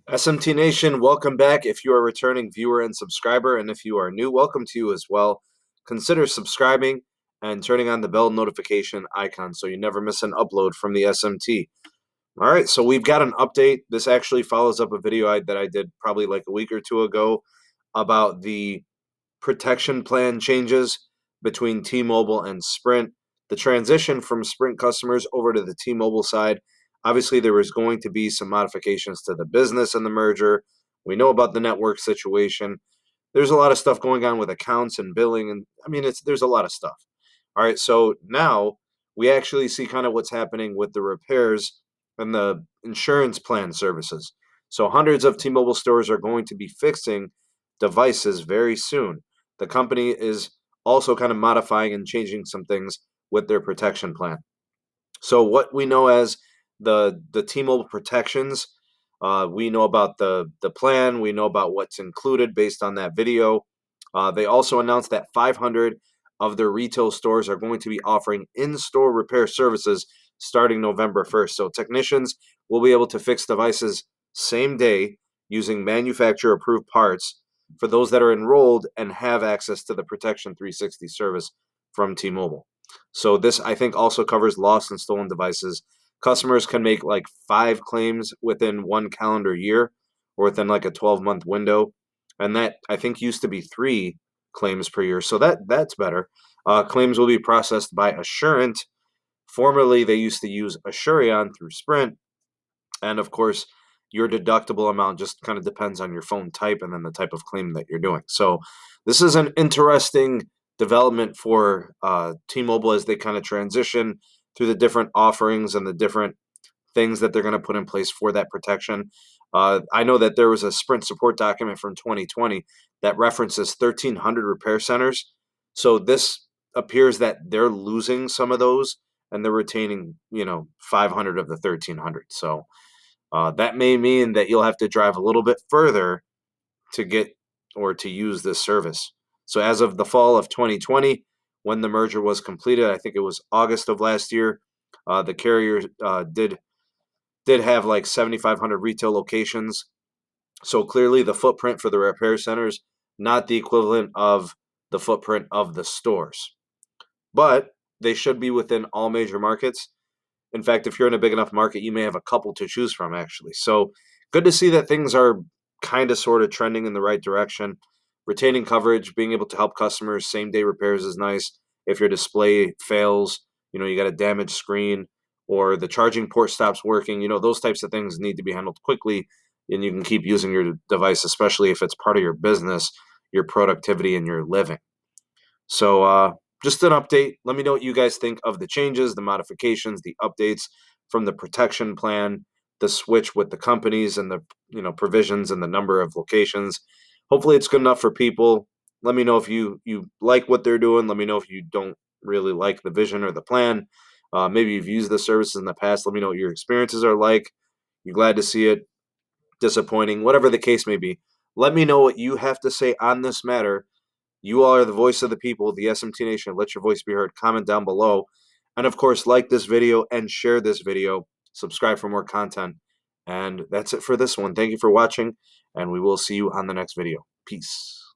SMT Nation, welcome back. If you are a returning viewer and subscriber, and if you are new, welcome to you as well. Consider subscribing and turning on the bell notification icon so you never miss an upload from the SMT. All right, so we've got an update. This actually follows up a video that I did probably like a week or two ago about the protection plan changes between T-Mobile and Sprint. The transition from Sprint customers over to the T-Mobile side. Obviously, there was going to be some modifications to the business in the merger. We know about the network situation. There's a lot of stuff going on with accounts and billing, and there's a lot of stuff. All right, so now we actually see kind of what's happening with the repairs and the insurance plan services. So hundreds of T-Mobile stores are going to be fixing devices very soon. The company is also kind of modifying and changing some things with their protection plan. So what we know as the T-Mobile protections, we know about the plan. We know about what's included based on that video. They also announced that 500 of their retail stores are going to be offering in-store repair services starting November 1st. So technicians will be able to fix devices same day using manufacturer-approved parts for those that are enrolled and have access to the Protection 360 service from T-Mobile. So this, I think, also covers lost and stolen devices. Customers can make like 5 claims within 1 calendar year or within like a 12-month window. And that, I think, used to be 3 claims per year. So that's better. Claims will be processed by Assurant. Formerly, they used to use Assurion through Sprint. And of course, your deductible amount just kind of depends on your phone type and then the type of claim that you're doing. So this is an interesting development for T-Mobile as they kind of transition through the different offerings and the different things that they're going to put in place for that protection. I know that there was a Sprint support document from 2020 that references 1,300 repair centers. So this appears that they're losing some of those and they're retaining, 500 of the 1,300. So that may mean that you'll have to drive a little bit further to get or to use this service. So as of the fall of 2020, when the merger was completed, I think it was August of last year, the carrier did have like 7,500 retail locations. So clearly the footprint for the repair centers, not the equivalent of the footprint of the stores. But they should be within all major markets. In fact, if you're in a big enough market, you may have a couple to choose from, actually. So good to see that things are kind of sort of trending in the right direction. Retaining coverage, being able to help customers, same-day repairs is nice. If your display fails, you got a damaged screen, or the charging port stops working, those types of things need to be handled quickly, and you can keep using your device, especially if it's part of your business, your productivity, and your living. So just an update. Let me know what you guys think of the changes, the modifications, the updates from the protection plan, the switch with the companies and the provisions and the number of locations. Hopefully it's good enough for people. Let me know if you like what they're doing. Let me know if you don't really like the vision or the plan. Maybe you've used the services in the past. Let me know what your experiences are like. You're glad to see it, disappointing, whatever the case may be. Let me know what you have to say on this matter. You all are the voice of the people, the SMT Nation. Let your voice be heard. Comment down below. And of course, like this video and share this video. Subscribe for more content. And that's it for this one. Thank you for watching, and we will see you on the next video. Peace.